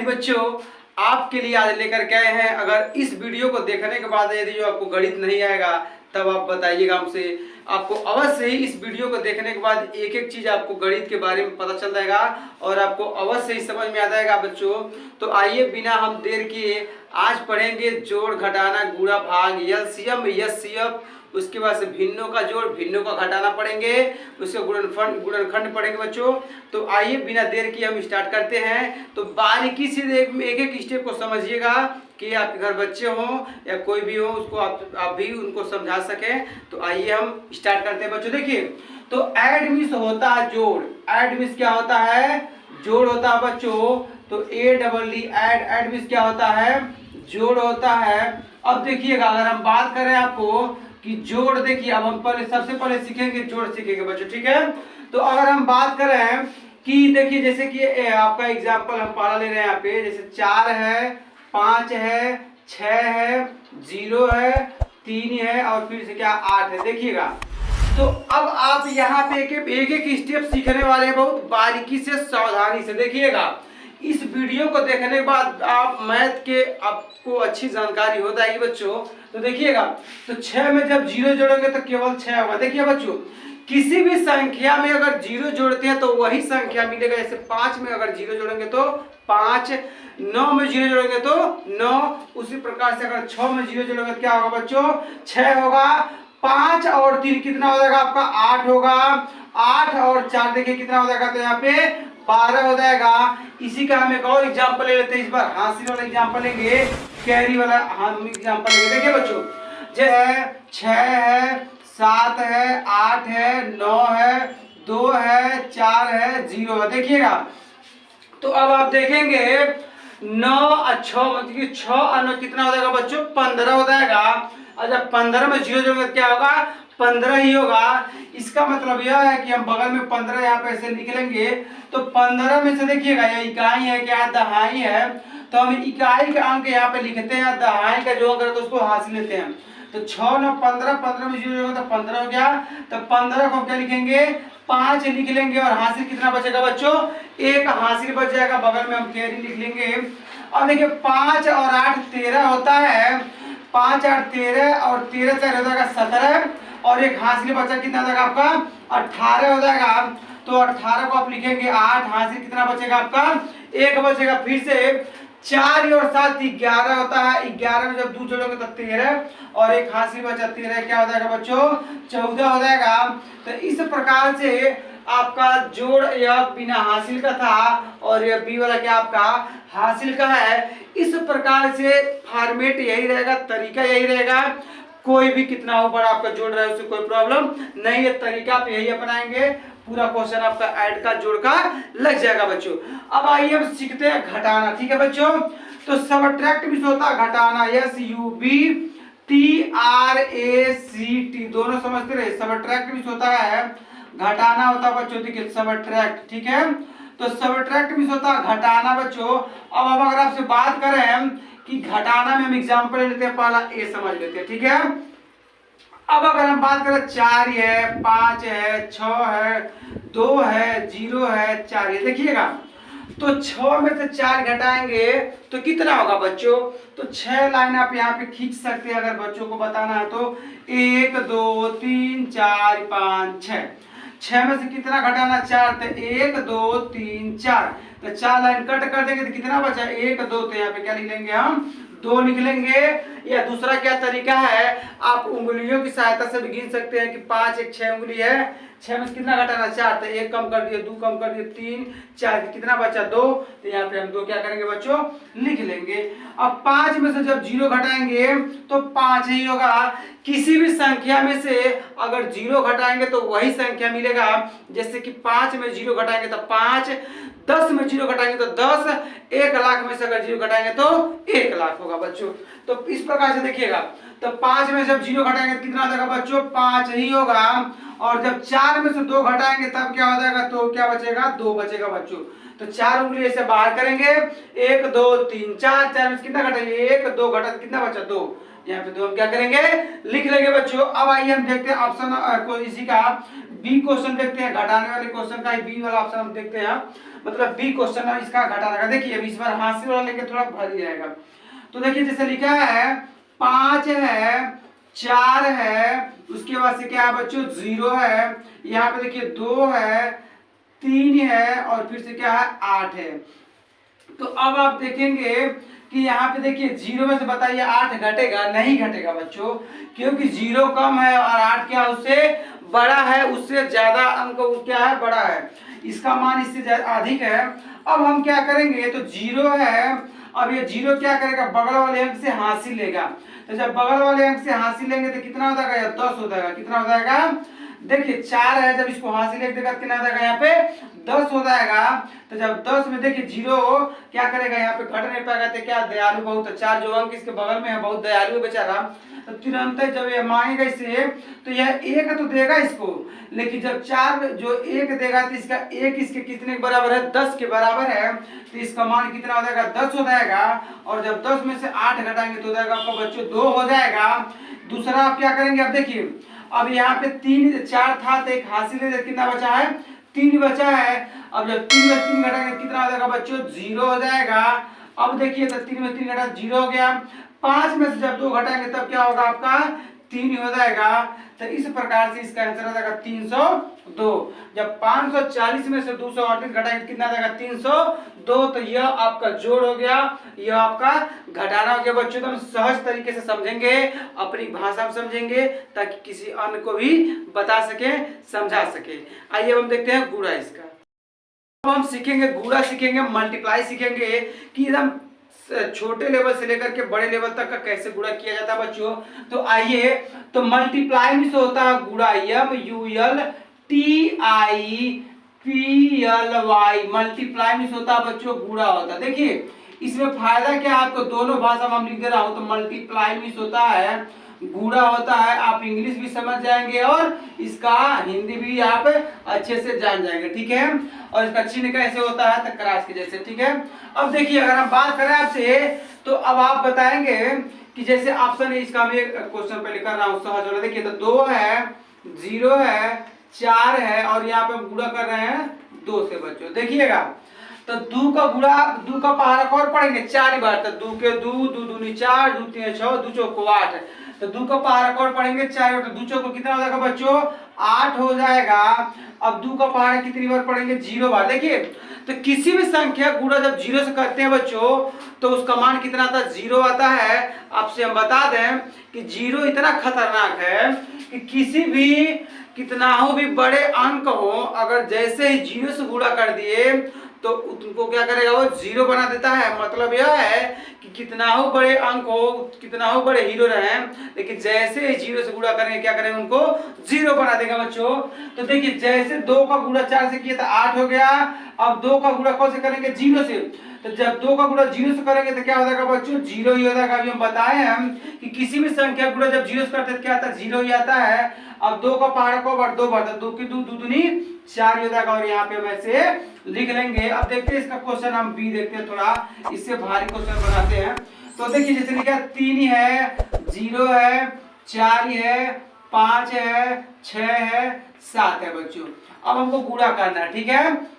बच्चों, आपके लिए आज लेकर के आए हैं। अगर इस वीडियो को देखने के बाद यदि जो आपको गणित नहीं आएगा तब आप बताइएगा हमसे। आपको अवश्य ही इस वीडियो को देखने के बाद एक एक चीज आपको गणित के बारे में पता चल जाएगा और आपको अवश्य ही समझ में आ जाएगा बच्चों। तो आइए बिना हम देर किए आज पढ़ेंगे जोड़ घटाना गुणा भाग एलसीएम एचसीएफ, उसके बाद से भिन्नों का जोड़ भिन्नों का घटाना पढ़ेंगे, उसके गुणनखंड पढ़ेंगे बच्चों। तो आइए बिना देर किए हम स्टार्ट करते हैं। तो बारीकी से एक एक स्टेप को समझिएगा कि आपके घर बच्चे हों या कोई भी हो उसको आप भी उनको समझा सकें। तो आइए हम स्टार्ट करते हैं बच्चों। देखिए, तो ऐड मिस होता है जोड़। ऐड मिस क्या होता है? जोड़ होता है बच्चों। तो ऐड मिस क्या होता है? जोड़ होता है। अब देखिएगा, अगर हम बात करें आपको कि जोड़, देखिए अब हम सबसे पहले सीखेंगे जोड़ सीखेंगे बच्चों, ठीक है। तो अगर हम बात करें कि देखिए जैसे कि आपका एग्जांपल हम पढ़ा ले रहे हैं यहाँ पे, जैसे 4 है, 5 है, 6 है, 0 है, 3 है और फिर से क्या 8 है। देखिएगा, तो अब आप यहाँ पे एक एक स्टेप सीखने वाले हैं, बहुत बारीकी से सावधानी से देखिएगा। इस वीडियो को देखने के बाद आप मैथ के आपको अच्छी जानकारी हो जाएगी बच्चों। तो देखिएगा, तो 6 में जब 0 जोड़ेंगे तो केवल 6 होगा। देखिए बच्चों, किसी भी संख्या में अगर 0 जोड़ते हैं तो वही संख्या मिलेगा। जैसे 5 में अगर 0 जोड़ेंगे तो 5, 9 में 0 जोड़ेंगे तो 9, उसी प्रकार से अगर 6 में 0 जोड़ेंगे तो क्या होगा बच्चों? 6 होगा। 5 और 3 कितना हो जाएगा आपका? 8 होगा। 8 और 4 देखिए कितना हो जाएगा? तो यहाँ पे 12 हो जाएगा। इसी का हम एक और एग्जांपल ले लेते हैं। इस बार हासिल वाला एग्जांपल लेंगे, कैरी वाला हम एग्जांपल लेंगे। देखिए बच्चों, जैसे 6 है, 7 है, 8 है, 9 है, 2 है, 4 है, 0 है। देखिएगा, तो अब आप देखेंगे 9 और 6 मतलब 6 और 9 कितना हो जाएगा बच्चों? 15 हो जाएगा। और जब 15 में 0 जोड़ेंगे क्या होगा? 15 ही होगा। इसका मतलब यह है कि हम बगल में 15 यहाँ पे ऐसे लिख लेंगे। तो 15 में से देखिएगा, यह इकाई है क्या? दहाई है। तो हम इकाई का अंक यहाँ पे लिखते हैं, दहाई का जो अंक है तो उसको हासिल लेते हैं। तो 6 9 15, 15 में 0 होगा तो 15 हो गया। तो 15 को क्या लिखेंगे? 5 लिख लेंगे और हासिल कितना बचेगा बच्चों? 1 हासिल बच जाएगा। बगल में हम कैरी लिख लेंगे। और देखिए 5 और 8 13 होता है। 5 8 13 और 13 से हो जाएगा 17 और एक हासिल बचा कितना हो जाएगा आपका? 18 हो जाएगा। तो 18 को आप लिखेंगे 8, हासिल कितना बचेगा आपका? 1 बचेगा। फिर से 4 और 7 11 होता है। 11 में जब 2 जोड़ोगे तो 13 और एक हासिल बचा 13 क्या हो जाएगा बच्चों? 14 हो जाएगा। तो इस प्रकार से आपका जोड़ यह बिना हासिल का था और यह बी वाला क्या आपका हासिल का है। इस प्रकार से फॉर्मेट यही रहेगा, तरीका यही रहेगा। कोई भी कितना ऊपर आपका जोड़ रहा है उससे कोई प्रॉब्लम नहीं है। तरीका आप यही अपनाएंगे, पूरा क्वेश्चन आपका ऐड का जोड़ का लग जाएगा बच्चों। अब आइए हम सीखते हैं घटाना, ठीक है बच्चों। तो सबट्रैक्ट भी होता है घटाना, SUBTRACT दोनों समझते रहे। सबट्रैक्ट भी होता है, घटाना होता है बच्चों। देखिए सबट्रैक्ट, ठीक है। तो सबट्रैक्ट भी होता है घटाना बच्चों। अब अगर आपसे बात करें कि घटाना में हम एग्जांपल लेते हैं, पहला ए समझ लेते हैं, ठीक है। अब अगर हम बात करें 4 है, 5 है, 6 है, 2 है, 0 है, 4 है। देखिएगा, तो 6 में से 4 घटाएंगे तो कितना होगा बच्चों? तो 6 लाइन आप यहाँ पे खींच सकते हैं अगर बच्चों को बताना है तो। 1 2 3 4 5 6। 6 में से कितना घटाना? 4। तो 1 2 3 4। तो 4 लाइन कट कर देंगे तो कितना बचा? 1 2। तो यहाँ पे क्या लिख लेंगे हम? 2 लिख लेंगे। या दूसरा क्या तरीका है, आप उंगलियों की सहायता से भी गिन सकते हैं कि 5 1 6 उंगली है। 6 में कितना घटाना? 4। तो 1 कम कर दिए, 2 कम कर दिए, 3 4, कितना बचा? 2। तो यहाँ पे हम 2 क्या करेंगे बच्चों? लिख लेंगे। अब 5 में से जब 0 घटाएंगे तो 5 ही होगा। किसी भी संख्या में से अगर 0 घटाएंगे तो वही संख्या मिलेगा। जैसे कि 5 में 0 घटाएंगे तो 5, 10 में 0 घटाएंगे तो 10, 1 लाख में से अगर 0 घटाएंगे तो 1 लाख होगा बच्चों। तो इस प्रकार से देखिएगा, तो 5 में जब 0 घटाएंगे तो कितना हो जाएगा बच्चों? 5 ही होगा। और जब 4 में से 2 घटाएंगे तब क्या हो जाएगा? तो क्या बचेगा? 2 बचेगा बच्चों। तो 4 उंगली ऐसे बाहर करेंगे, 1 2 3 4। 4 में कितना घटाएंगे? 1 2 घटा कितना बचा? 2। यहाँ पे 2 हम क्या करेंगे, लिख लेंगे बच्चों। अब आइए हम देखते हैं ऑप्शन को, इसी का बी क्वेश्चन देखते हैं, घटाने वाले क्वेश्चन का बी वाला ऑप्शन हम देखते हैं, मतलब बी क्वेश्चन है इसका घटाने का। देखिए अब इस बार हासिल वाला लेके थोड़ा भारी रहेगा। तो देखिए जैसे लिखा है 5 है, 4 है, उसके बाद से क्या है बच्चों 0 है, यहाँ पे देखिए 2 है, 3 है और फिर से क्या है 8 है। तो अब आप देखेंगे कि यहाँ पे देखिए 0 में से बताइए 8 घटेगा, नहीं घटेगा बच्चों, क्योंकि 0 कम है और 8 क्या उससे बड़ा है, उससे ज्यादा अंक क्या है, बड़ा है, इसका मान इससे अधिक है। अब हम क्या करेंगे, तो 0 है, अब ये 0 क्या करेगा, बगल वाले अंक से हासिल लेगा। तो जब बगल वाले अंक से हासिल लेंगे तो कितना हो जाएगा, या 10 हो जाएगा। कितना हो जाएगा, देखिए 4 है, जब इसको हासिल लेके देगा कितना हो जाएगा, यहाँ पे 10 हो जाएगा। तो जब 10 में देखिए 0 क्या करेगा, यहाँ पे घट नहीं पाएगा, तो क्या दयालु बहुत, 4 जो अंक इसके बगल में है बहुत दयालु है बेचारा। तो तुरंत जब ये मांगेगा इसे तो यह 1 तो देगा इसको, लेकिन जब 4 जो 1 देगा तो इसका 1 इसके कितने के बराबर है, 10 के बराबर है। तो इसका मान कितना हो जाएगा, 10 हो जाएगा। और जब 10 में से 8 घटाएंगे तो हो जाएगा आपका बच्चों 2 हो जाएगा। दूसरा आप क्या करेंगे, अब देखिए अब यहाँ पे 3 4 था तो एक हासिल है, कितना बचा है, 3 बचा है। अब जब 3 में 3 घटाएंगे कितना हो जाएगा बच्चों, 0 हो जाएगा। अब देखिए तो 3 में 3 घटा 0 हो गया। 5 में से जब 2 घटाएंगे तब क्या होगा आपका 3 हो जाएगा। तो इस प्रकार से इसका आंसर आ जाएगा 302। जब 540 में से 238 घटाएंगे कितना आ जाएगा 302। तो यह आपका जोड़ हो गया, यह आपका घटाना हो गया बच्चों। तो हम सहज तरीके से समझेंगे, अपनी भाषा में समझेंगे, ताकि किसी अन्य को भी बता सके, समझा सके। आइए हम देखते हैं गुणा इसका। अब हम सीखेंगे गुणा, सीखेंगे मल्टीप्लाई, सीखेंगे कि एकदम छोटे लेवल से लेकर के बड़े लेवल तक का कैसे गुणा किया जाता है बच्चों। तो आइए, तो मल्टीप्लाई में से होता है गुणा, MULTIPLY, मल्टीप्लाई में से होता है बच्चों गुणा होता है। देखिए इसमें फायदा क्या है, आपको दोनों भाषा में हम लिख दे रहा हूं। तो मल्टीप्लाई में से होता है गुणा होता है, आप इंग्लिश भी समझ जाएंगे और इसका हिंदी भी आप अच्छे से जान जाएंगे, ठीक है। और इसका चिन्ह कैसे होता है, तो क्रॉस के जैसे, ठीक है। अब देखिए अगर हम बात करें आपसे, तो अब आप बताएंगे कि जैसे ऑप्शन है, इसका भी क्वेश्चन पे लिखा रहा हूं सहज वाला। देखिए तो 2 है, 0 है, 4 है और यहाँ पे हम गुणा कर रहे हैं 2 से बच्चों। देखिएगा तो 2 का गुणा, 2 का पहाड़ा और पढ़ेंगे 4 बार। तो 2 के 2, 2 दूनी 4, 2 तीन 6, 2 चौको 8। तो 2 का पहाड़ा और पढ़ेंगे 4 बार। तो 2 चौको कितना हो जाएगा बच्चों, 8 हो जाएगा। अब 2 का पहाड़ा कितनी बार पढ़ेंगे, 0 बार। देखिए तो किसी भी संख्या गुणा जब 0 से करते हैं बच्चों, तो उसका मान कितना आता है, 0 आता है। आपसे हम बता दें कि 0 इतना खतरनाक है कि किसी भी कितना हो भी बड़े अंक हो, अगर जैसे ही 0 से गुणा कर दिए तो उनको क्या करेगा, वो 0 बना देता है। मतलब यह है कि कितना हो बड़े अंक हो, कितना हो बड़े हीरो रहे, लेकिन जैसे ही 0 से गुणा करेंगे क्या करेंगे, उनको 0 बना देगा बच्चों। तो देखिए जैसे 2 का गुणा 4 से किया था 8 हो गया। अब 2 का गुणा कौन से करेंगे, 0 से। तो जब 2 का गुणा 0 से करेंगे तो क्या हो जाएगा बच्चों, 0 ही हो जाएगा। अभी हम बताए हम कि किसी भी संख्या गुणा जब 0 से करते हैं क्या आता है, 0 ही आता है। अब 2 का पहाड़ा को बार 2 बार, 2 की 2, 2 दूनी 4 हो जाएगा और यहाँ पे वैसे लिख लेंगे। अब देखते हैं इसका क्वेश्चन, हम बी देखते हैं, थोड़ा इससे भारी क्वेश्चन बनाते हैं। तो देखिए जैसे लिखा 3 है, 0 है, 4 है, 5 है, 6 है, 7 है बच्चों। अब हमको गुणा करना है, ठीक है।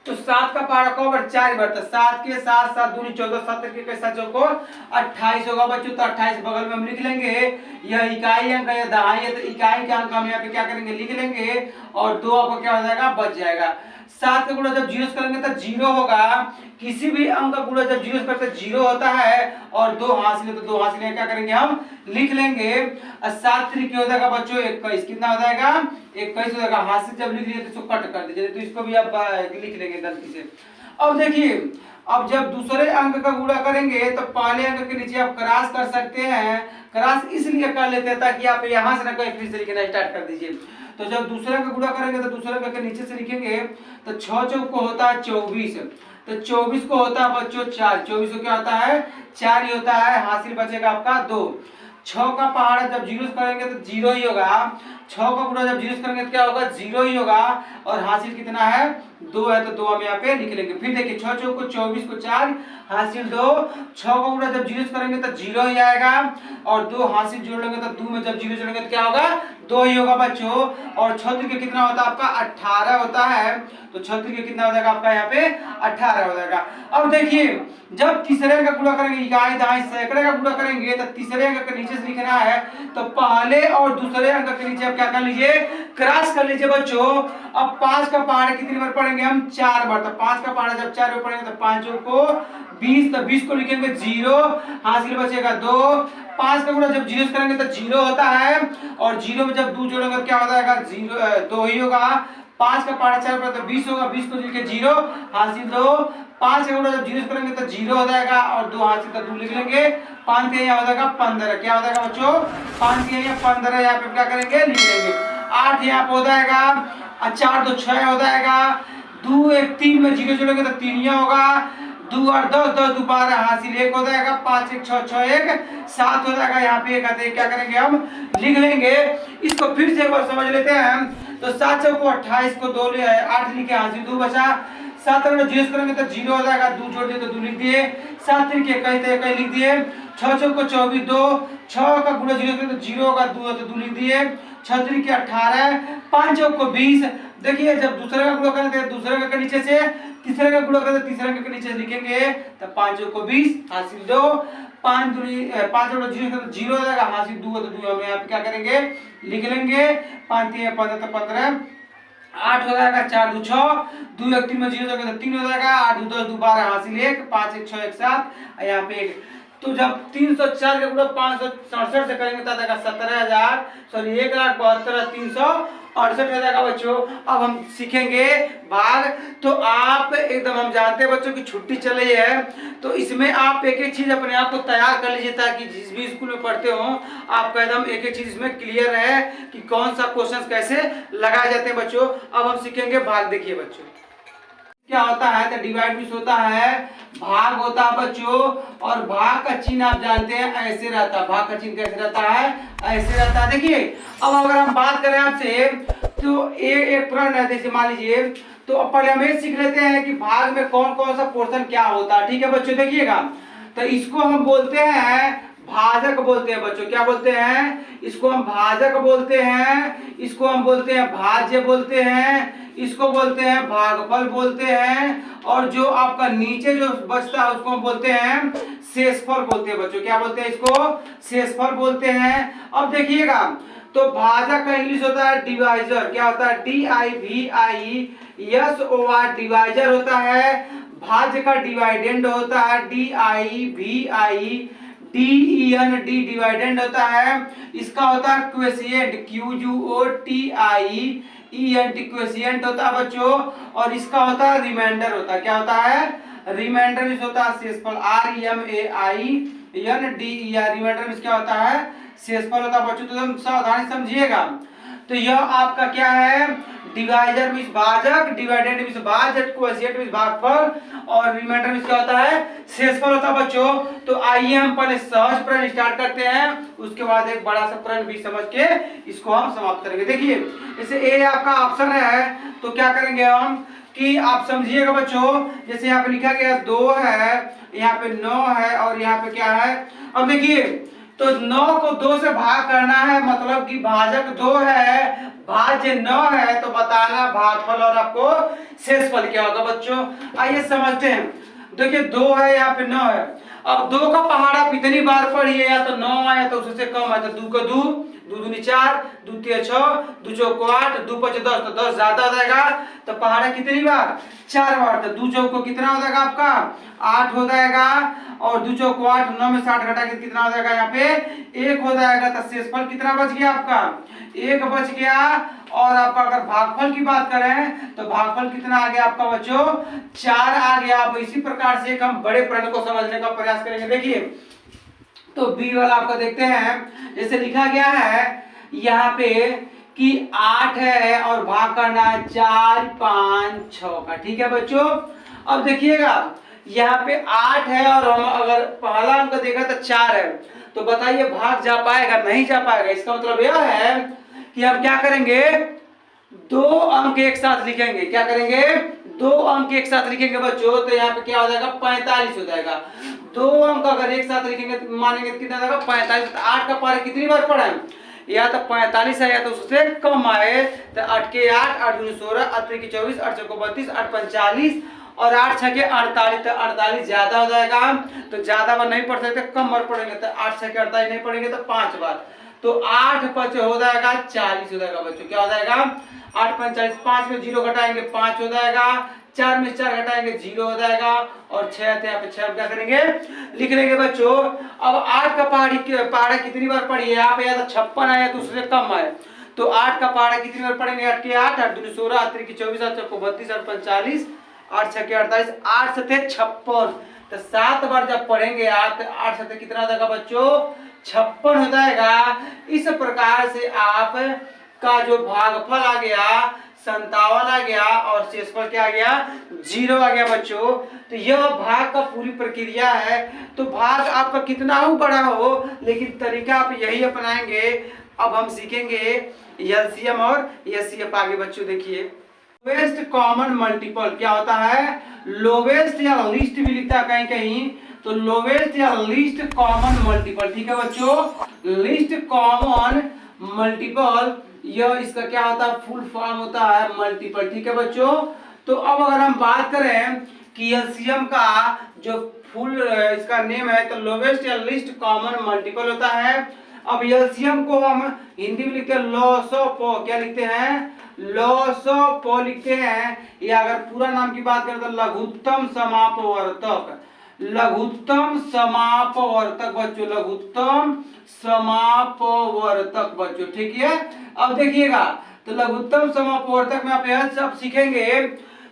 तो 7 का पहाड़ा को बार 4 बार, तो 7 के 7, 7 दूनी 14, 7 के कैसा चौको 28 होगा बच्चों। तो 28 बगल में हम लिख लेंगे। यह इकाई अंक है, दहाई है, तो इकाई के अंक हम यहाँ पे क्या करेंगे, लिख लेंगे। और 2 आपको क्या हो जाएगा, बच जाएगा। 7 का गुणा जब 0 से करेंगे तो 0 होगा। किसी भी अंक का गुणा जब 0 से करते 0 होता है। और 2 हासिल है तो 2 हासिल है क्या करेंगे, हम लिख लेंगे। 7 3 हो जाएगा बच्चों 21, कितना हो जाएगा 21 हो जाएगा। हासिल जब लिख लिए तो इसको कट कर दीजिए, तो इसको भी आप लिख लेंगे गलती से। अब देखिए अब जब दूसरे अंक का गुणा करेंगे तो पहले अंक के नीचे आप क्रॉस कर सकते हैं। क्रॉस इसलिए कर लेते हैं ताकि आप यहाँ से ना कोई फिर से लिखना स्टार्ट कर दीजिए। तो जब दूसरे का गुणा करेंगे तो दूसरे अंक के नीचे से लिखेंगे। तो 6 चौक को होता है 24, तो 24 को होता है बच्चों 4, 24 को क्या होता है 4 ही होता है। हासिल बचेगा आपका 2। 6 का पहाड़ा जब 0 से करेंगे तो 0 ही होगा। 6 का गुणा जब 0 से करेंगे तो क्या होगा 0 ही होगा। और हासिल कितना है 2 है तो 2 हम यहाँ पे लिख लेंगे। फिर देखिए 6 चौको 24 को 4 हासिल 2, 6 को गुणा जब 0 से करेंगे तो 0 ही आएगा, और 2 हासिल जोड़ लेंगे तो 2 में जब 0 जोड़ेंगे तो क्या होगा, 2 ही होगा बच्चों। और 6 के कितना होता है आपका 18 होता है, तो 6 के कितना हो जाएगा आपका यहाँ पे 18 हो जाएगा। अब देखिए जब तीसरे अंक का गुणा करेंगे, इकाई दहाई सैकड़े का गुणा करेंगे, तो तीसरे अंक के नीचे से लिखना है, तो पहले और दूसरे अंक के नीचे आप क्या कर लीजिए, क्रॉस कर लीजिए बच्चों। अब 5 का पहाड़ा कितनी बार पढ़ेंगे हम, 4 बार, तो 5 का पहाड़ा जब 4 बार पढ़ेंगे तो 5 को 20, तो 20 को लिखेंगे 0, हासिल बचेगा 2। 5 का गुणा जब 0 से करेंगे तो 0 होता है, और 0 में जब 2 जोड़ेंगे तो क्या हो जाएगा, 2 ही होगा। 5 का पहाड़ा 4 पर तो 20 होगा, 20 को लिखे 0 हासिल 2। 5 का गुणा जब 0 से करेंगे तो 0 हो जाएगा, और 2 हासिल तो 2 लिख लेंगे। 5 के यहाँ हो जाएगा 15, क्या हो जाएगा बच्चों, 5 के यहाँ 15 यहाँ पे क्या करेंगे लिख लेंगे। 8 यहाँ पे हो जाएगा, 4 2 6 हो जाएगा, 2 1 3 में 0 जोड़ेंगे तो 3 ही होगा, 2 और 10 10 2 12 हासिल 1 हो जाएगा, 5 1 6 6 1 7 हो जाएगा, यहाँ पे 1 आते हैं, क्या करेंगे हम लिख लेंगे। इसको फिर से एक बार समझ लेते हैं। तो 7 चौको 28 को 2 ले 8 लिखे, हासिल 2 बचा। 7 अगर 0 करेंगे तो 0 हो जाएगा, 2 जोड़ दिए तो 2 लिख दिए। 7 3 के 21 तो 21 लिख दिए। 6 चौको 24 2, 6 का गुणा 0 करेंगे तो 0 होगा, 2 तो 2 लिख दिए। 6 3 के 18, 5 चौको 20। देखिए जब दूसरे का गुणा करेंगे दूसरे का नीचे से, तीसरे का गुणा करेंगे तीसरे के नीचे से लिखेंगे, तो 5 चौको 20 हासिल 2। 5 और 0 हो जाएगा, हासिल 2 तो 2 हम यहाँ पे क्या करेंगे लिख लेंगे। 5 3 15 तो 15, 8 हो जाएगा, 4 2 6, 2 1 3 में 0 जाएगा तो 3 हो जाएगा, 8 2 10 2 12 हासिल 1, 5 1 6 1 7 यहाँ पे 1। तो जब 304 का गुणा 567 से करेंगे तो आ जाएगा 17,000, सॉरी 1,72,368 हो जाएगा बच्चों। अब हम सीखेंगे भाग। तो आप एकदम हम जानते हैं बच्चों की छुट्टी चल रही है, तो इसमें आप एक एक चीज अपने आप को तैयार कर लीजिए, ताकि जिस भी स्कूल में पढ़ते हो आपका एकदम एक एक चीज इसमें क्लियर है कि कौन सा क्वेश्चन कैसे लगाए जाते हैं बच्चों। अब हम सीखेंगे भाग। देखिए बच्चों क्या होता है, तो डिवाइड मिस होता है, भाग होता है बच्चों, और भाग का चिन्ह आप जानते हैं ऐसे रहता है। भाग का चिन्ह कैसे रहता है, ऐसे रहता है। देखिए अब अगर हम बात करें आपसे, तो एक प्रश्न है, जैसे मान लीजिए, तो अब पहले हम ये सीख लेते हैं कि भाग में कौन कौन सा पोर्शन क्या होता है। ठीक है बच्चों, देखिएगा तो इसको हम बोलते हैं भाजक बोलते हैं बच्चों। क्या बोलते हैं, इसको हम भाजक बोलते हैं, इसको हम बोलते हैं भाज्य बोलते हैं, इसको बोलते हैं भागफल बोलते हैं, और जो आपका नीचे जो बचता है उसको हम बोलते हैं शेषफल बोलते हैं बच्चों। क्या बोलते हैं, इसको शेषफल बोलते हैं। अब देखिएगा तो भाजक का इंग्लिश होता है डिवाइजर। क्या होता है, DIVIESOR डिवाइजर होता है। भाज्य का डिवाइडेंड होता है DIVIDEND डिवाइडेंड होता है। इसका होता है क्वेशिएंट QUOTIENT क्वेशिएंट होता है बच्चों। और इसका होता है रिमाइंडर होता है। क्या होता है, रिमाइंडर इस होता है शेषफल REMAINDER। रिमाइंडर में क्या होता है, शेषफल होता है बच्चों। तो तुम सावधानी समझिएगा। तो यह आपका क्या है, डिवाइजर मींस भाजक, डिवाइडेंड मींस भाज्य, क्वोशिएंट मींस भागफल, और रिमाइंडर मींस क्या होता है, शेषफल होता है बच्चों। तो आइए हम पहले सहज प्रश्न स्टार्ट करते हैं, उसके बाद एक बड़ा सा प्रश्न भी समझ के इसको हम समाप्त करेंगे। देखिए जैसे ए आपका ऑप्शन है, तो क्या करेंगे हम कि आप समझिएगा बच्चों। जैसे यहाँ पे लिखा गया 2 है, यहाँ पे 9 है, और यहाँ पे क्या है। अब देखिए तो 9 को 2 से भाग करना है, मतलब कि भाजक 2 है, भाज्य 9 है, तो बताना भागफल और आपको शेषफल क्या होगा बच्चों। आइए समझते हैं। देखिए 2 है, यहाँ पे 9 है। अब 2 का पहाड़ा आप इतनी बार पढ़िए, या तो 9 आया तो उससे कम है, तो 2 को 2, 2 दूनी 4, 2 तीन 6, 2 चौको 8, 2 5 10, तो 10 ज्यादा हो जाएगा। तो पहाड़ा कितनी बार, 4 बार। तो 2 चौको कितना हो जाएगा आपका 8 हो जाएगा, और 2 चौको 8, 9 में 60 घटा के कितना हो जाएगा यहाँ पे 1 हो जाएगा। तो शेषफल कितना बच गया आपका, 1 बच गया। और आपका अगर भागफल की बात करें तो भागफल कितना आ गया आपका बच्चों, 4 आ गया। अब इसी प्रकार से एक हम बड़े प्रश्न को समझने का प्रयास करेंगे। देखिए तो बी वाला आपका देखते हैं। जैसे लिखा गया है यहाँ पे कि 8 है और भाग करना है 4 5 6 का। ठीक है बच्चों, अब देखिएगा यहाँ पे 8 है, और हम अगर पहला अंक देखा तो 4 है, तो बताइए भाग जा पाएगा, नहीं जा पाएगा। इसका मतलब यह है कि हम क्या करेंगे, 2 अंक एक साथ लिखेंगे। क्या करेंगे, दो अंक एक साथ लिखेंगे बच्चों तो यहाँ पे क्या हो जाएगा 45 हो जाएगा। दो अंक अगर एक साथ लिखेंगे तो मानेंगे तो कितना जाएगा 45। तो 8 का पारा कितनी बार पढ़ा है, या तो 45 है या तो उससे कम आए। तो 8 के 8, 8 दूनी 16, 8 के 24, 8 चौको 32, 8 45 और 8 छके 48। तो 48 ज्यादा हो जाएगा, तो ज्यादा बार नहीं पढ़ सकते, कम बार पढ़ेंगे। तो 8 छके 48 नहीं पढ़ेंगे तो 5 बार। तो 8 5 हो जाएगा 40 हो जाएगा बच्चों। क्या हो जाएगा 8 5 40, 5 में 0 घटाएंगे 5 हो जाएगा, 4 में 4 घटाएंगे 0 हो जाएगा और 6 थे यहाँ पे 6 क्या करेंगे लिख लेंगे बच्चों। अब 8 का पहाड़ा कितनी बार पढ़िए आप, या तो 56 आया तो उससे कम आए। तो 8 का पहाड़ा कितनी बार पढ़ेंगे, 8 के 8, 8 दूनी 16, 8 की 24, 8 चौको 32, 8 45, 8 छके 48, 8 सते 56। तो 7 बार जब पढ़ेंगे आप 8 सते कितना हो जाएगा बच्चों 56 हो जाएगा। इस प्रकार से आप का जो भागफल आ गया 57 आ गया और शेषफल क्या आ गया 0 आ गया बच्चों। तो यह भाग का पूरी प्रक्रिया है। तो भाग आपका कितना हो बड़ा हो, लेकिन तरीका आप यही अपनाएंगे। अब हम सीखेंगे एलसीएम और एचसीएफ आगे बच्चों। देखिए लोवेस्ट कॉमन मल्टीपल क्या होता है, लोवेस्ट या लिस्ट भी लिखता है कहीं कहीं, तो लोवेस्ट या लिस्ट कॉमन मल्टीपल। ठीक है बच्चों, लिस्ट कॉमन मल्टीपल यह इसका क्या होता है फुल फॉर्म होता है मल्टीपल। ठीक है बच्चों। तो अब अगर हम बात करें कि एलसीएम का जो फुल इसका नेम है तो लोवेस्ट या लिस्ट कॉमन मल्टीपल होता है। अब एलसीएम को हम हिंदी में लिखते हैं लॉसओ, क्या लिखते हैं लॉसओ लिखते हैं। या अगर पूरा नाम की बात करें तो लघुत्तम समापवर्तक, लघुत्तम समापवर्तक बच्चों, लघुत्तम समापवर्तक बच्चों। ठीक है, अब देखिएगा तो लघुत्तम समापवर्तक में आप यह सब सीखेंगे।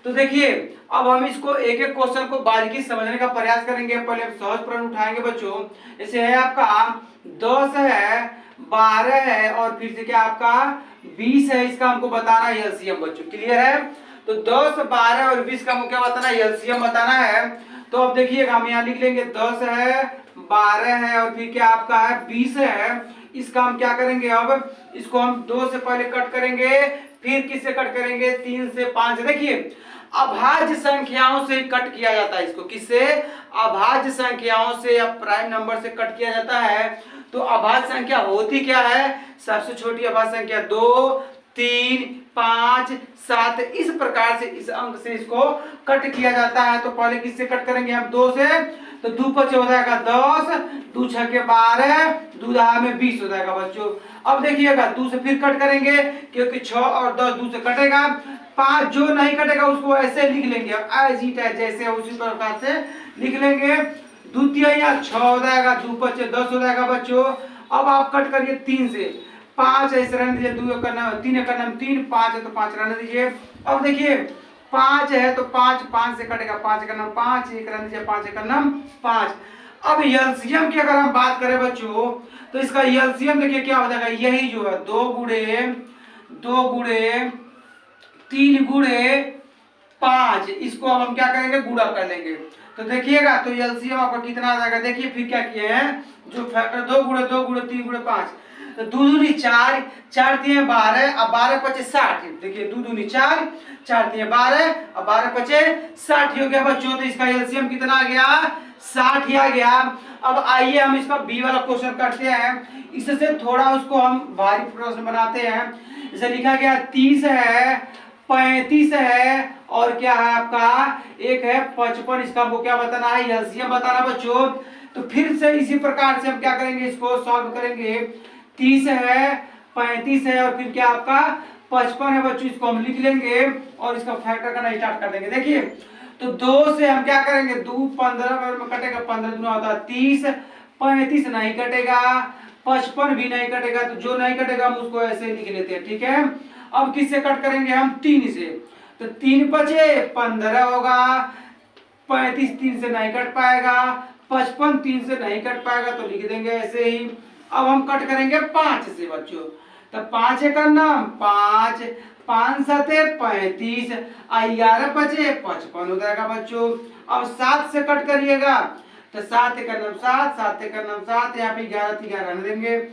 तो देखिए अब हम इसको एक एक क्वेश्चन को बारीकी समझने का प्रयास करेंगे। पहले सहज प्रश्न उठाएंगे बच्चों। जैसे है आपका 10 है, 12 है और फिर से क्या आपका 20 है, इसका हमको बताना है एलसीएम बच्चों। क्लियर है। तो 10 12 और 20 का हमको क्या बताना है एलसीएम बताना है। तो अब देखिएगा हम यहाँ लिख लेंगे 10 है, 12 है और फिर क्या आपका है 20 है। इसका हम क्या करेंगे, अब इसको हम 2 से पहले कट करेंगे, फिर किससे कट करेंगे 3 से 5। देखिए अभाज्य संख्याओं से कट किया जाता है इसको, किससे अभाज्य संख्याओं से या प्राइम नंबर से कट किया जाता है। तो अभाज्य संख्या होती क्या है, सबसे छोटी अभाज्य संख्या 2 3 5 7, इस प्रकार से इस अंक से इसको कट किया जाता है। तो पहले किससे कट करेंगे हम 2 से, तो 2 5 हो जाएगा 10, 2 6 के 12, 2 10 में 20 हो जाएगा बच्चों। अब देखिएगा 2 से फिर कट करेंगे क्योंकि 6 और 10 2 से कटेगा, 5 जो नहीं कटेगा उसको ऐसे लिख लेंगे एज इट है जैसे उसी प्रकार से लिख लेंगे। द्वितीय या 6 हो जाएगा, 2 5 10 हो जाएगा बच्चों। अब आप कट करिए 3 से, 5 ऐसे रहने दीजिए, 2 का नाम 3 का नाम 3, 5 है तो 5 रहने दीजिए। अब देखिए 5 है तो 5 5 से कटेगा, 5 का नाम 5, 1 रहने दीजिए, 5 का नाम 5। अब एलसीएम की अगर हम बात करें बच्चों तो इसका एलसीएम देखिए क्या हो जाएगा, यही जो है 2 गुणे 3 गुणे 5, इसको अब हम क्या करेंगे गुणा कर लेंगे। तो देखिएगा तो एलसीएम आपका कितना आ जाएगा। देखिए फिर क्या किए हैं जो फैक्टर 2 गुणे 3 गुणे 5, तो 2 दूनी 4, 4 3 12 और 12 5 60। देखिए 2 दूनी 4, 4 3 12 और 12 5 60 हो गया बच्चों। तो इसका एलसीएम कितना आ गया 60 ही आ गया। अब आइए हम इसका बी वाला क्वेश्चन करते हैं, इससे थोड़ा उसको हम भारी प्रश्न बनाते हैं। जैसे लिखा गया 30 है, 35 है और क्या है आपका एक है 55, इसका हमको क्या बताना है एलसीएम बताना बच्चों। तो फिर से इसी प्रकार से हम क्या करेंगे इसको सॉल्व करेंगे। 30 है, 35 है और फिर क्या आपका 55 है बच्चों, इसको हम लिख लेंगे और इसका फैक्टर करना स्टार्ट कर देंगे। देखिए तो 2 से हम क्या करेंगे 2 15 में कटेगा, 15 दूना होता है 30, 35 नहीं कटेगा, 55 भी नहीं कटेगा, तो जो नहीं कटेगा हम उसको ऐसे लिख लेते हैं। ठीक है, अब किससे कट करेंगे हम 3 से, तो 3 5 15 होगा, 35 3 से नहीं कट पाएगा, 55 3 से नहीं कट पाएगा तो लिख देंगे ऐसे ही। अब हम कट करेंगे 5 से बच्चों, तो 5 का नाम 5, 5 7 35, 11 5 55 हो जाएगा बच्चों। अब 7 से कट करिएगा तो 7 का नाम 7, 7 का नाम 7, यहाँ पे 11 11 रहने देंगे।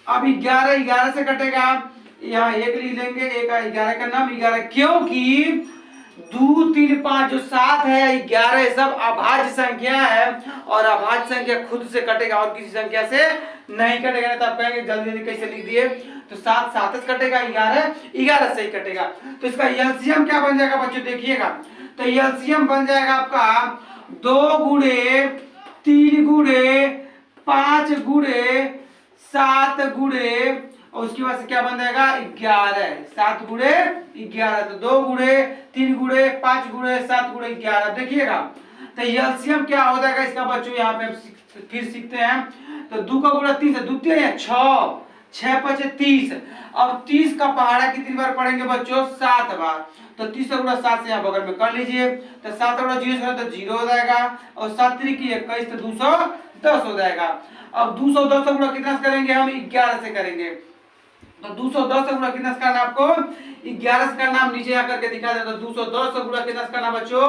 अब 11 से कटेगा, यहाँ 1 लिख लेंगे, 1 11 का नाम 11, क्योंकि 2 3 5 जो 7 है 11 ये सब अभाज्य संख्या है और अभाज्य संख्या खुद से कटेगा और किसी संख्या से नहीं कटेगा। नहीं तो आप कहेंगे जल्दी जल्दी कैसे लिख दिए, तो 7 7 से कटेगा, 11 11 से ही कटेगा। तो इसका एलसीएम क्या बन जाएगा बच्चों, देखिएगा। तो एलसीएम बन जाएगा आपका 2 गुणे 3 गुणे 5 गुणे 7 गुणे और उसके बाद से क्या बन जाएगा 11, 7 गुणे 11। तो 2 गुणे 3 गुणे 5 गुणे 7 गुणे 11 देखिएगा। तो एलसीएम क्या हो जाएगा इसका बच्चों, यहाँ पे फिर सीखते हैं। तो 2 का गुणा 3 से 2 3 है 6, 6 5 30। अब 30 का पहाड़ा कितनी बार पढ़ेंगे बच्चों, 7 बार। तो 30 का गुणा 7 से यहाँ बगल में कर लीजिए। तो 7 गुणा 0 से तो 0 हो जाएगा और 7 3 की 21 तो 210 हो जाएगा। अब 210 का गुणा कितना से करेंगे हम, 11 से करेंगे। तो 210 से गुणा कितना से करना आपको, 11 से करना। हम नीचे आकर के दिखा देते हैं। तो 210 से गुणा कितना से करना बच्चों,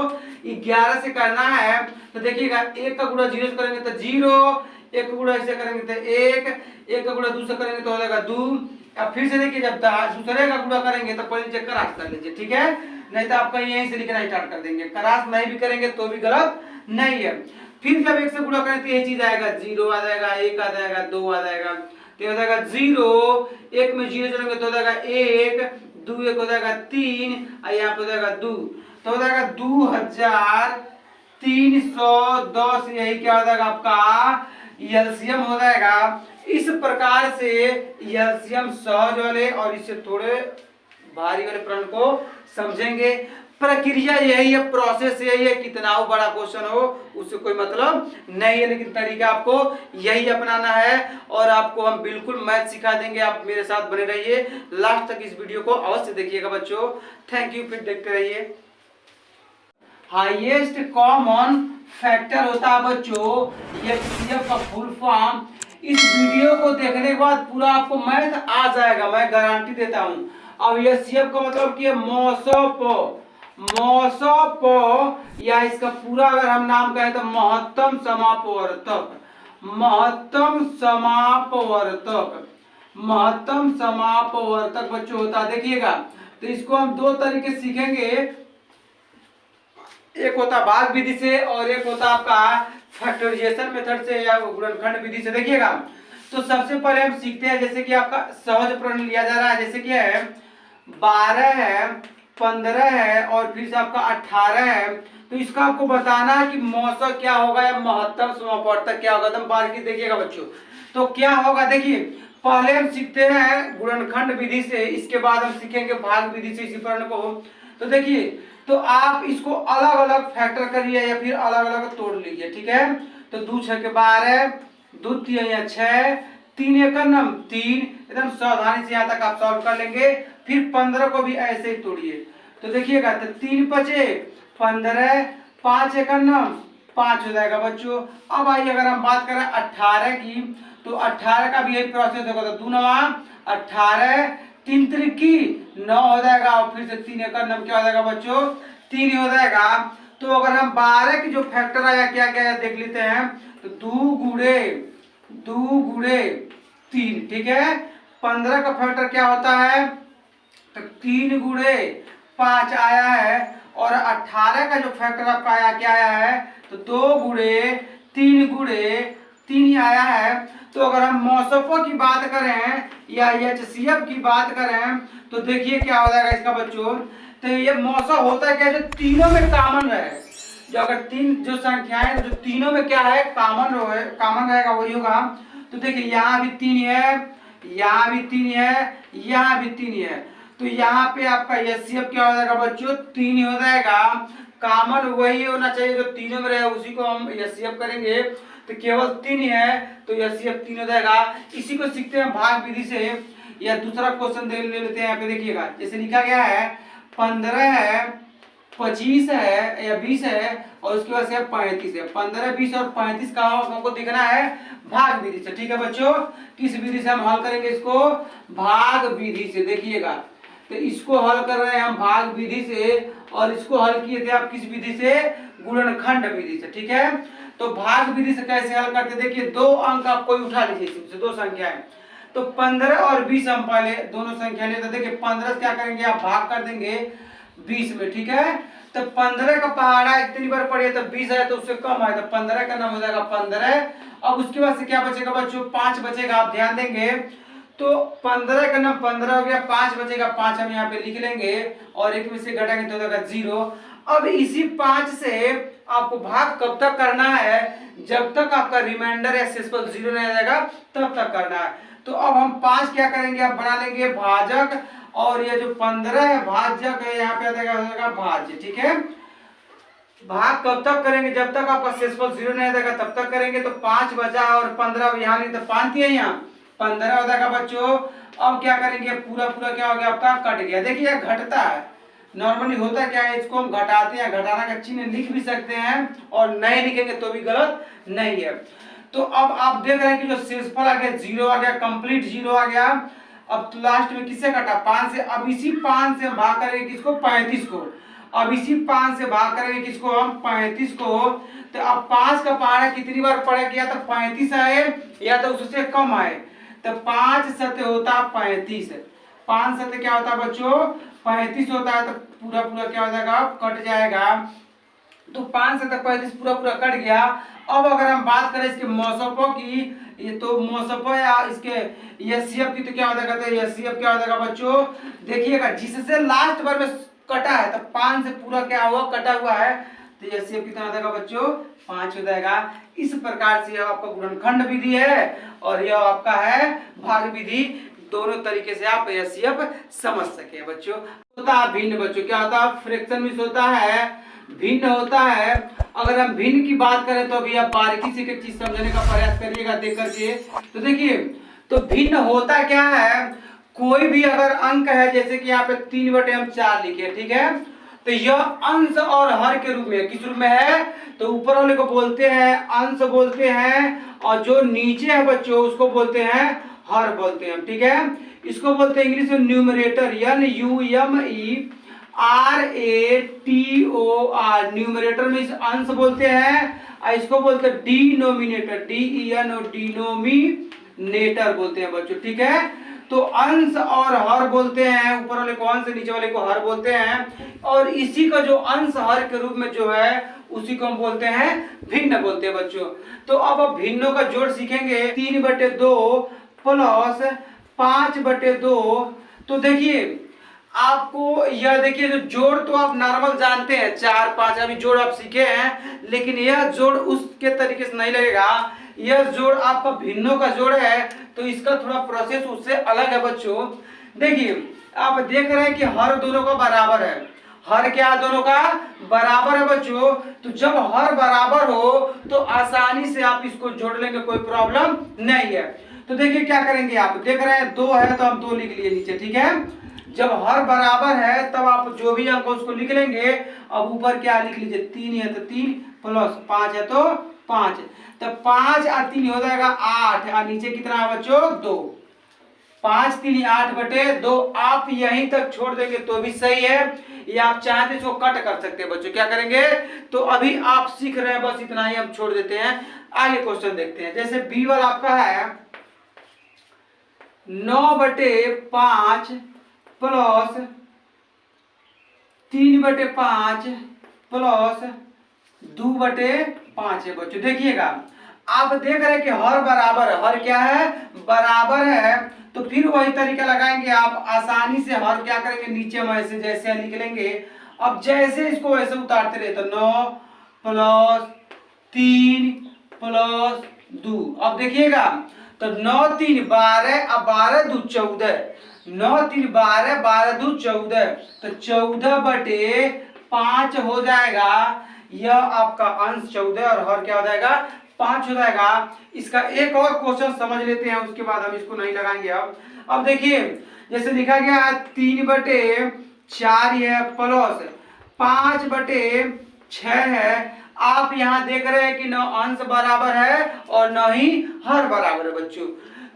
11 से करना है। तो देखिएगा 1 का गुणा 0 से करेंगे तो 0, 1 का गुणा ऐसे करेंगे तो 1, 1 का गुणा 2 से करेंगे तो हो जाएगा 2। अब फिर से देखिए जब दूसरे का गुणा करेंगे तो पहले नीचे क्रॉस कर लीजिए, ठीक है। नहीं तो आप कहीं यहीं से लिखना स्टार्ट कर देंगे, क्रॉस नहीं भी करेंगे तो भी गलत नहीं है। फिर जब 1 से गुणा करें तो ये चीज आएगा, 0 आ जाएगा, 1 आ जाएगा, 2 आ जाएगा। तो हो जाएगा 0, 1 में 0 जोड़ेंगे तो हो जाएगा 1, 2 1 हो जाएगा 3 और यहाँ पे हो जाएगा 2। तो हो जाएगा 2310। यही क्या हो जाएगा आपका एलसीएम हो जाएगा। इस प्रकार से एलसीएम सहज वाले और इससे थोड़े भारी वाले प्रश्न को समझेंगे। प्रक्रिया यही है, प्रोसेस यही है। कितना बड़ा क्वेश्चन हो उससे कोई मतलब नहीं है, लेकिन तरीका आपको यही अपनाना है और आपको हम बिल्कुल मैथ सिखा देंगे। आप मेरे साथ बने रहिए, लास्ट तक इस वीडियो को अवश्य देखिएगा बच्चों। थैंक यू, फिर देखते रहिए। हाईएस्ट कॉमन फैक्टर होता है बच्चों एचसीएफ का फुल फॉर्म। इस वीडियो को देखने के बाद पूरा आपको मैथ आ जाएगा, मैं गारंटी देता हूं। अब एचसीएफ का मतलब कि मौसोप या इसका पूरा अगर हम नाम कहें तो महत्तम समापवर्तक। महत्तम समापवर्तक बच्चों होता है, देखिएगा। तो इसको हम दो तरीके सीखेंगे, एक होता भाग विधि से और एक होता आपका फैक्टराइजेशन मेथड से या गुणनखंड विधि से। देखिएगा तो सबसे पहले हम सीखते हैं, जैसे कि आपका सहज प्रश्न लिया जा रहा है। जैसे कि है 12 है, 15 है और फिर से आपका 18 है। तो इसका आपको बताना है कि मौसम क्या होगा या महत्तम समापवर्तक क्या होगा। तो बारीकी देखिएगा बच्चों। तो क्या होगा, देखिए पहले हम सीखते हैं गुणनखंड विधि से, इसके बाद हम सीखेंगे भाग विधि से इसी प्रश्न को। तो देखिए, तो आप इसको अलग अलग फैक्टर करिए या फिर अलग अलग तोड़ लीजिए, ठीक है। तो 2 6 के 12, 2 3 6, 3 1 9 3। एकदम सावधानी से यहाँ तक आप सॉल्व कर लेंगे। फिर 15 को भी ऐसे ही तोड़िए। तो देखिएगा तो 3 5 15, 5 1 9 5 हो जाएगा बच्चों। अब आइए अगर हम बात करें 18 की, तो 18 का भी यही प्रोसेस होगा। तो 2 9 18, 3 3 की 9 हो जाएगा और फिर से 3 1 9 क्या हो जाएगा बच्चों, 3 हो जाएगा। तो अगर हम 12 की जो फैक्टर आया क्या क्या देख लेते हैं। तो 2 गुणे 3, ठीक है। 15 का फैक्टर क्या होता है, तो 3 गुणे 5 आया है और 18 का जो फैक्टर आपका आया क्या आया है, तो 2 गुणे 3 आया है। तो अगर हम मौसफों की बात करें या एचसीएफ की बात करें तो देखिए क्या हो जाएगा इसका बच्चों। तो ये मौसम होता है क्या, जो तीनों में कॉमन है। जो अगर तीन जो संख्याएं जो तीनों में क्या है कॉमन रहेगा वही होगा। तो देखिए यहाँ भी 3 है, यहाँ भी 3 है, यहाँ भी 3 है। तो यहाँ पे आपका एचसीएफ क्या हो जाएगा बच्चों, 3 हो जाएगा। कॉमन वही होना चाहिए जो तीनों में रहे, उसी को हम एचसीएफ करेंगे। तो केवल 3 है तो एचसीएफ 3 हो जाएगा। इसी को सीखते हैं भाग विधि से। या दूसरा क्वेश्चन ले लेते हैं। यहाँ पे देखिएगा जैसे लिखा गया है 15 है, 25 है या 20 है और उसके बाद से 35 है। 15 20 और 35 का हमको देखना है भाग विधि से, ठीक है बच्चों। किस विधि से हम हल करेंगे इसको, भाग विधि से। देखिएगा तो इसको हल कर रहे हैं हम भाग विधि से और इसको हल किए थे आप किस विधि से, गुणनखंड विधि से, ठीक है। तो भाग विधि से कैसे हल करते, देखिए 2 अंक आप कोई उठा लीजिए, इसमें 2 संख्याएं। तो 15 और 20 हम पहले दोनों संख्या लेते। देखिए 15 से क्या करेंगे आप भाग कर देंगे 20 में, ठीक है। तो 15 का पहाड़ा कितनी बार पढ़े तो 20 है, तो उससे कम है, तो 15 का नाम हो जाएगा 15। अब उसके बाद से क्या बचेगा बच्चों, 5 बचेगा। आप ध्यान देंगे तो 15 का नाम 15 हो गया, 5 बचेगा, 5 हम यहाँ पे लिख लेंगे और एक में से घटाएंगे तो हो जाएगा 0। अब इसी 5 से आपको भाग कब तक करना है, जब तक आपका रिमाइंडर या शेषफल 0 नहीं आ जाएगा तब तक करना है। तो अब हम 5 क्या करेंगे, आप बना लेंगे भाजक, और ये जो 15 है भाजक है, यहाँ पे आ जाएगा भाज्य। ठीक है, भाग कब तक करेंगे, जब तक आपका शेषफल 0 नहीं आ जाएगा तब तक करेंगे। तो 5 बचा और 15 यहाँ नहीं, तो 5 है यहाँ 15 हो जाएगा बच्चों। अब क्या करेंगे, पूरा पूरा क्या हो गया आपका, कट गया। देखिए घटता है, नॉर्मली होता क्या है, इसको हम घटाते हैं, घटाना का चिन्ह लिख भी सकते हैं और नहीं लिखेंगे तो भी गलत नहीं है। तो अब आप देख रहे हैं कि जो शेषफल आ गया 0 आ गया, कंप्लीट 0 आ गया। अब लास्ट में किससे कटा, 5 से। अब इसी 5 से भाग करेंगे किसको, 35 को। अब इसी 5 से भाग करेंगे किसको, हम 35 को। तो अब 5 का पहाड़ा कितनी बार पढ़े, या तो 35 आए या तो उससे कम आए। तो 5 सत्य होता 35, 5 सत्य क्या होता है बच्चों, 35 होता है। तो पूरा पूरा क्या हो जाएगा, कट जाएगा। तो 5 से तक 35 पूरा पूरा कट गया। अब अगर हम बात करें इसके मौसफों की, ये तो मौसफों या इसके एचसीएफ की, तो क्या हो जाएगा, तो एचसीएफ क्या हो जाएगा बच्चों, देखिएगा जिससे लास्ट बार में कटा है, तो 5 से पूरा क्या हुआ, कटा हुआ है, तो एचसीएफ कितना हो जाएगा बच्चों, 5 हो जाएगा। इस प्रकार से यह आपका गुणनखंड विधि है और यह आपका है भाग विधि। दोनों तरीके से आप एचसीएफ समझ सके बच्चों। होता है भिन्न बच्चों, क्या होता है, फ्रैक्शन मिस होता है, भिन्न होता है। अगर हम भिन्न की बात करें तो अभी आप बारीकी से एक चीज समझने का प्रयास करिएगा देख करके। तो देखिए, तो भिन्न होता क्या है, कोई भी अगर अंक है, जैसे कि यहाँ पे 3/4 लिखे, ठीक है, तो यह अंश और हर के रूप में, किस रूप में है, तो ऊपर वाले को बोलते हैं अंश बोलते हैं, और जो नीचे है बच्चों उसको बोलते हैं हर बोलते हैं। ठीक है, इसको बोलते हैं इंग्लिश में न्यूमरेटर, NUMERATOR, न्यूमरेटर में इस अंश बोलते हैं, और इसको बोलते हैं डिनोमिनेटर, डिनोमिनेटर बोलते हैं बच्चों। ठीक है, तो अंश और हर बोलते हैं, ऊपर वाले को अंश, नीचे वाले को हर बोलते हैं, और इसी का जो अंश हर के रूप में जो है उसी को हम बोलते हैं भिन्न बोलते हैं बच्चों। तो अब भिन्नों का जोड़ सीखेंगे, 3/2 प्लस 5/2। तो देखिए आपको यह, देखिए जो जोड़ तो आप नॉर्मल जानते हैं 4 5, अभी जोड़ आप सीखे हैं, लेकिन यह जोड़ उसके तरीके से नहीं लगेगा। यह जोड़ आपका भिन्नों का जोड़ है, तो इसका थोड़ा प्रोसेस उससे अलग है बच्चों। देखिए आप देख रहे हैं कि हर दोनों का बराबर है, हर क्या दोनों का बराबर है बच्चों। तो जब हर बराबर हो तो आसानी से आप इसको जोड़ लेंगे, कोई प्रॉब्लम नहीं है। तो देखिए क्या करेंगे, आप देख रहे हैं 2 है तो हम 2 लिख लिए नीचे। ठीक है, जब हर बराबर है तब आप जो भी अंक उसको लिख लेंगे। अब ऊपर क्या लिख लीजिए, 3 है तो 3 प्लस 5 है तो 5, तो 5 और 3 हो जाएगा 8, और नीचे कितना है बच्चों 2, 5 3 8/2। आप यहीं तक छोड़ देंगे तो भी सही है, या आप चाहते इसको कट कर सकते हैं बच्चों। क्या करेंगे, तो अभी आप सीख रहे हैं बस इतना ही, हम छोड़ देते हैं। आगे क्वेश्चन देखते हैं, जैसे बी वाला आपका है 9/5 प्लस 3/5 प्लस 2/5 है बच्चों। देखिएगा आप देख रहे हैं कि हर बराबर है, हर क्या है, बराबर है, तो फिर वही तरीका लगाएंगे आप आसानी से। हर क्या करेंगे, नीचे में ऐसे जैसे लिख लेंगे। अब जैसे इसको वैसे उतारते रहे, तो 9 प्लस 3 प्लस 2। अब देखिएगा तो 9 3 12, अब 12 2 14, 9 3 12, 12 2 14, तो 14/5 हो जाएगा। यह आपका अंश 14 और हर क्या हो जाएगा 5 हो जाएगा। इसका एक और क्वेश्चन समझ लेते हैं, उसके बाद हम इसको नहीं लगाएंगे। अब देखिए जैसे लिखा गया है 3/4 है प्लस 5/6 है। आप यहाँ देख रहे हैं कि न अंश बराबर है और न ही हर बराबर है बच्चों।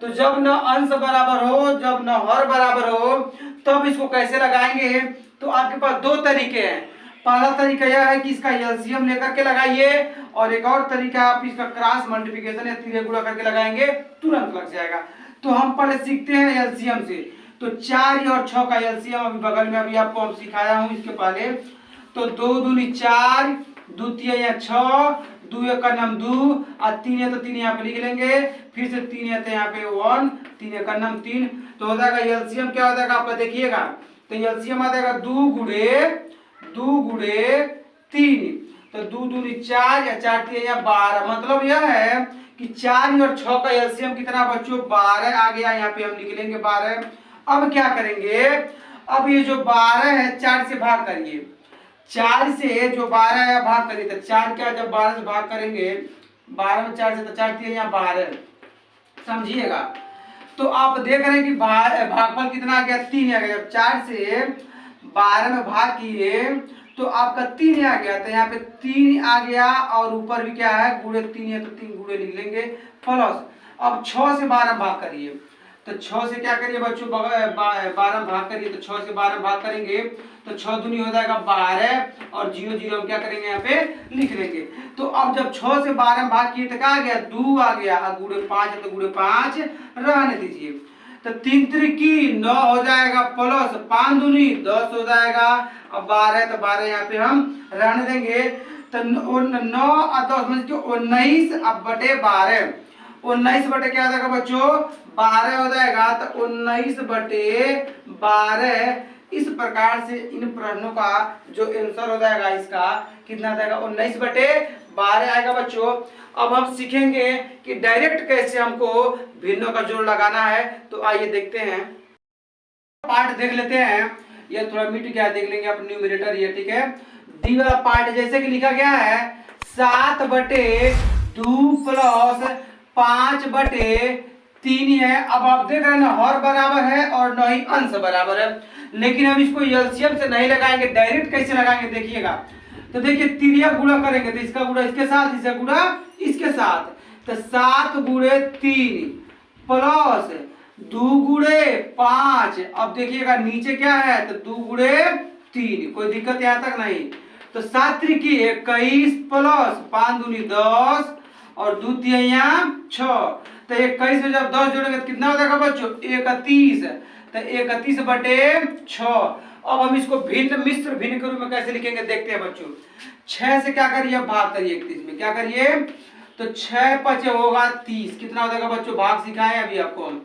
तो जब न अंश बराबर हो, जब न हर बराबर हो, तब इसको कैसे लगाएंगे, तो आपके पास 2 तरीके हैं। पहला तरीका यह है कि इसका एलसीएम लेकर के लगाइए, और एक और तरीका आप इसका क्रॉस मल्टीप्लिकेशन या तिरे गुणा करके लगाएंगे, तुरंत लग जाएगा। तो हम पहले सीखते हैं एलसीएम से। तो 4 और 6 का एलसीएम अभी बगल में अभी आपको हम सिखाया हूं इसके पहले। तो 2 दूनी 4, 2 तिया 6, 2 एक का नाम 2 और 3 है तो 3 यहाँ पे लिख लेंगे, फिर से 3 है तो यहाँ पे 1, 3 एक का नाम 3। तो हो जाएगा एलसीएम क्या हो जाएगा आपका देखिएगा, तो एलसीएम आ जाएगा 2 गुणे 3, तो 2 दूनी 4 या 4 तिया 12। मतलब यह है कि 4 और 6 का एलसीएम कितना बच्चों 12 आ गया, यहाँ पे हम लिख लेंगे 12। अब क्या करेंगे, अब ये जो 12 है 4 से भाग करिए, 4 से जो 12 है भाग करिए, तो 4 क्या जब 12 से भाग करेंगे, 12 में 4 से तो 4 तिया 12, समझिएगा। तो आप देख रहे हैं कि भागफल कितना आ गया 3 आ गया। जब 4 से 12 में भाग किए तो आपका 3 आ गया, तो यहाँ पे 3 आ गया और ऊपर भी क्या है गुणे 3 है, तो 3 गुणे लिख लेंगे प्लस। अब 6 से 12 भाग करिए, तो 6 से क्या करिए बच्चों 12 भाग करिए, तो 6 से 12 भाग करेंगे तो 6 दूनी हो जाएगा 12 और 0 0 हम क्या करेंगे यहाँ पे लिख लेंगे। तो अब जब 6 से 12 भाग किए तो क्या आ गया 2 आ गया, और गुणे 5 है तो गुणे 5 रहने दीजिए। तो 3 त्रिकी 9 हो जाएगा प्लस 5 दूनी 10 हो जाएगा, अब 12 तो 12 यहाँ पे हम रहने देंगे। तो 9 और 10 में 19 अब बटे 12, 19 बटे क्या हो जाएगा बच्चों 12 हो जाएगा, तो 19 बटे 12। इस प्रकार से इन प्रश्नों का जो आंसर हो जाएगा इसका कितना जाएगा 19 बटे 12 आएगा बच्चों। अब हम सीखेंगे कि डायरेक्ट कैसे हमको भिन्नों का जोड़ लगाना है, तो आइए देखते हैं। पार्ट देख लेते हैं, ये थोड़ा मिट गया देख लेंगे अपने न्यूमरेटर ये, ठीक है। डी वाला पार्ट जैसे कि लिखा गया है 7 बटे 2 प्लस 5 बटे 3 है। अब आप देख रहे हैं ना हर बराबर है और न ही अंश बराबर है, लेकिन हम इसको एलसीएम से नहीं लगाएंगे, डायरेक्ट कैसे लगाएंगे देखिएगा। तो देखिए तिरिया गुणा करेंगे तो इसका गुणा इसके साथ, इसका गुणा इसके साथ, तो 7 गुणे 3 प्लस 2 गुणे 5। अब देखिएगा नीचे क्या है तो 2 गुणे 3, कोई दिक्कत यहाँ तक नहीं। तो 7 त्रिकी 21 प्लस 5 दूनी 10 और 2 तिया 6, तो 21 में जब 10 जोड़ेंगे तो कितना हो जाएगा बच्चों 31, तो 31 बटे 6। अब हम इसको भिन्न मिश्र भिन्न के रूप में कैसे लिखेंगे देखते हैं बच्चों। 6 से क्या करिए भाग करिए 31 में, क्या करिए तो 6 5 होगा 30, कितना हो जाएगा बच्चों भाग सिखाए अभी आपको हम,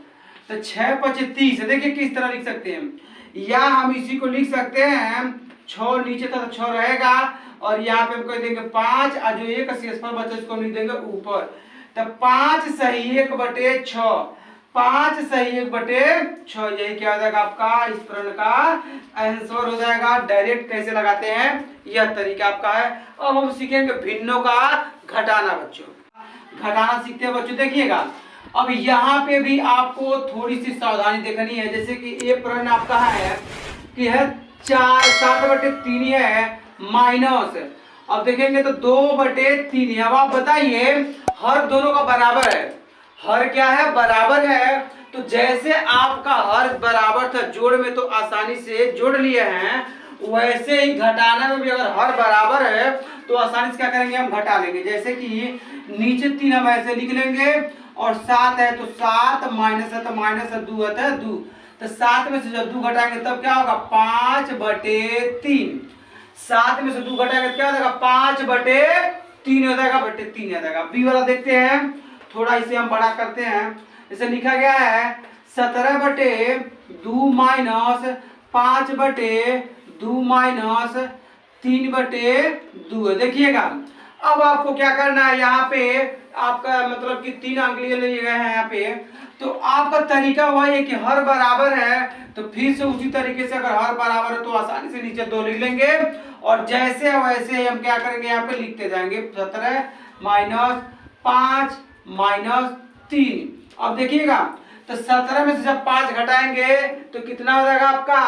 तो 6 5 30। देखिए किस तरह लिख सकते हैं, या हम इसी को लिख सकते हैं 6 नीचे था तो 6 रहेगा और यहाँ पे हम कह देंगे 5 और जो एक शेषफल बचा इसको लिख देंगे ऊपर, तो 5 सही 1 बटे 6, 5 सही 1 बटे 6। यही क्या हो जाएगा आपका इस प्रश्न का आंसर हो जाएगा। डायरेक्ट कैसे लगाते हैं यह तरीका आपका है। अब हम सीखेंगे भिन्नों का घटाना बच्चों, घटाना सीखते हैं बच्चों। देखिएगा अब यहाँ पे भी आपको थोड़ी सी सावधानी देखनी है, जैसे कि ये प्रश्न आपका है कि है 7 बटे 3 है माइनस, अब देखेंगे तो 2 बटे 3 है। अब आप बताइए हर दोनों का बराबर है, हर क्या है बराबर है, तो जैसे आपका हर बराबर था जोड़ में तो आसानी से जोड़ लिए हैं, वैसे ही घटाना में भी अगर हर बराबर है तो आसानी से क्या करेंगे हम घटा लेंगे। जैसे कि नीचे 3 हम ऐसे लिख लेंगे और 7 है तो 7 माइनस है तो माइनस है 2 है तो 2, तो 7 में से जब 2 घटाएंगे तब क्या होगा 5 बटे 3, 7 में से 2 घटाएंगे क्या हो जाएगा 5 बटे 3 हो जाएगा, बटे 3 हो जाएगा। बी वाला देखते हैं, थोड़ा इसे हम बड़ा करते हैं। इसे लिखा गया है 17 बटे 2 माइनस 5 बटे 2 माइनस 3 बटे 2 है। देखिएगा अब आपको क्या करना है, यहाँ पे आपका मतलब कि 3 अंक लिए गए हैं यहाँ पे, तो आपका तरीका वही है कि हर बराबर है तो फिर से उसी तरीके से अगर हर बराबर है तो आसानी से नीचे 2 लिख लेंगे और जैसे वैसे हम क्या करेंगे यहाँ पे लिखते जाएंगे 17 माइनस 5 माइनस 3। अब देखिएगा तो 17 में से जब 5 घटाएंगे तो कितना हो जाएगा आपका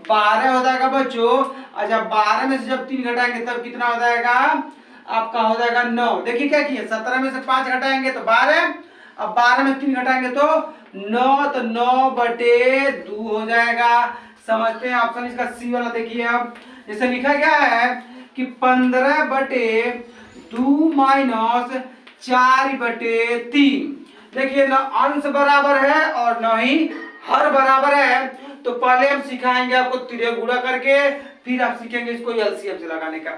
12 हो जाएगा बच्चों, और जब 12 में से जब 3 घटाएंगे तब कितना हो जाएगा आपका हो जाएगा 9। देखिए क्या किया 17 में से 5 घटाएंगे तो 12, अब 12 में 3 घटाएंगे तो 9, तो 9 बटे 2 हो जाएगा। समझते हैं ऑप्शन इसका सी वाला। देखिए अब जैसे लिखा गया है कि 15 बटे 2 माइनस 4 बटे 3। देखिए ना अंश बराबर है और न ही हर बराबर है, तो पहले हम सिखाएंगे आपको तिर्य गुणा करके, फिर आप सीखेंगे इसको एलसीएम से लगाने का।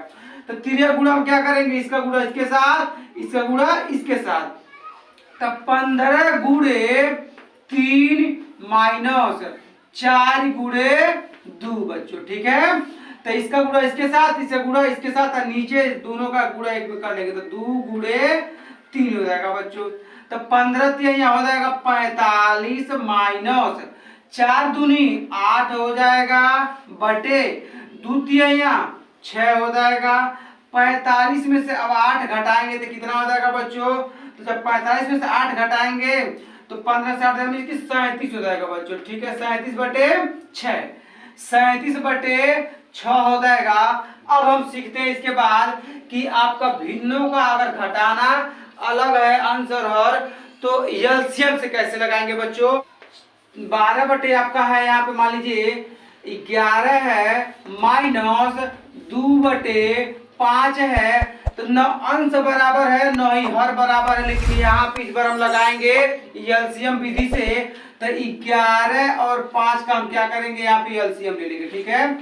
तो तिरिया गुणा हम क्या करेंगे, इसका गुणा इसके साथ, इसका गुणा इसके साथ। तब 15 गुणे 3 माइनस 4 गुणे 2 बच्चों, ठीक है। तो इसका गुणा इसके साथ, इसका गुणा इसके साथ, और नीचे दोनों का गुणा एक में कर लेंगे तो 2 गुणे 3 हो जाएगा बच्चों। तो 15 यहाँ हो जाएगा 45 माइनस 4 दूनी 8 हो जाएगा बटे 2 यहाँ 6 हो जाएगा। 45 में से अब 8 घटाएंगे तो कितना हो जाएगा बच्चों, तो जब 45 में से 8 घटाएंगे तो 15 से 8 37 हो जाएगा बच्चों, ठीक है। 37 बटे 6, 37 बटे 6 हो जाएगा। अब हम सीखते हैं इसके बाद कि आपका भिन्नों का अगर घटाना अलग है आंसर हर, तो एलसीएम से कैसे लगाएंगे बच्चों। 12 बटे आपका है यहाँ पे मान लीजिए 11 है माइनस 2 बटे 5 है, तो न अंश बराबर है न ही हर बराबर है, लेकिन यहाँ पे इस बार हम लगाएंगे एलसीएम विधि से। तो 11 और 5 का हम क्या करेंगे, यहाँ पे एलसीएम ले लेंगे, ठीक है।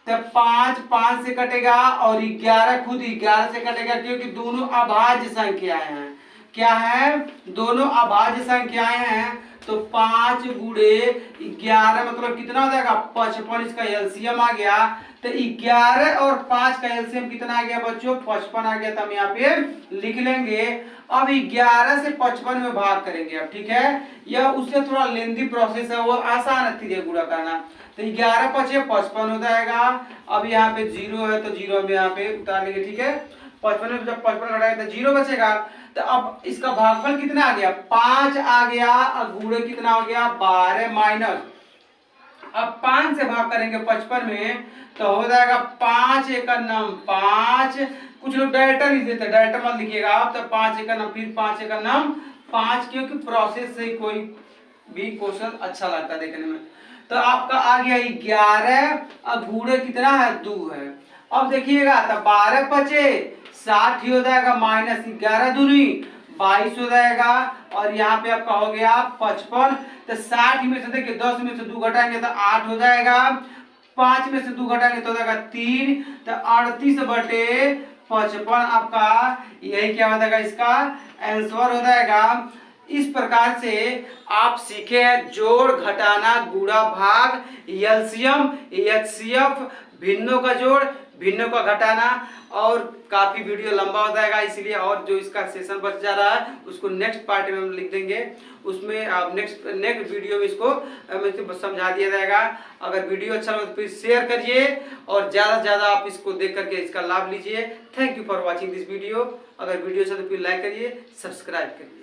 तो 5 से कटेगा और 11 खुद 11 से कटेगा, क्योंकि दोनों अभाज्य संख्याएं हैं। क्या है, दोनों अभाज्य संख्याएं हैं। तो 5 गुणे 11 मतलब कितना हो जाएगा 55, इसका एलसीएम आ गया। तो 11 और 5 का एलसीएम कितना आ गया बच्चों, 55 आ गया। तो हम यहाँ पे लिख लेंगे। अब 11 से 55 में भाग करेंगे अब, ठीक है। यह उससे थोड़ा लेंदी प्रोसेस है, वो आसान है तिरिया गुणा करना। तो 11 5 55 हो जाएगा। अब यहाँ पे 0 है तो 0 में यहाँ पे उतार लेंगे, ठीक है। 55 में जब 55 घटाएंगे तो 0 बचेगा। तो अब इसका भागफल कितना आ गया, 5 आ गया, और गुणे कितना हो गया 12 माइनस। अब 5 से भाग करेंगे 55 में तो हो जाएगा 5 एकड़ 5। कुछ लोग डायरेक्टर लिख देते हैं, डायरेक्टर मत लिखिएगा आप। तो 5 एकड़ फिर 5 एकड़ 5, क्योंकि प्रोसेस से कोई भी क्वेश्चन अच्छा लगता है देखने में। तो आपका आ गया 11 और गुणे कितना है 2 है। अब देखिएगा तो 12 पचे 60 हो जाएगा, माइनस 11 दूनी 22 हो जाएगा, और यहाँ पे आपका हो गया 55। तो 60 में से देखिए 10 में से 2 घटाएंगे तो 8 हो जाएगा, 5 में से 2 घटाएंगे तो हो जाएगा 3। तो 38 बटे 55 आपका यही क्या हो जाएगा, इसका आंसर हो जाएगा। इस प्रकार से आप सीखे हैं जोड़, घटाना, गुणा, भाग, एलसीएम, एचसीएफ, भिन्नों का जोड़, भिन्नों का घटाना। और काफी वीडियो लंबा हो जाएगा, इसलिए और जो इसका सेशन बच जा रहा है उसको नेक्स्ट पार्ट में हम लिख देंगे, उसमें आप नेक्स्ट वीडियो में इसको समझा दिया जाएगा। अगर वीडियो अच्छा लगे तो प्लीज शेयर करिए और ज़्यादा से ज़्यादा आप इसको देख करके इसका लाभ लीजिए। Thank you for watching this video. अगर वीडियो अच्छा तो प्लीज लाइक करिए, सब्सक्राइब करिए।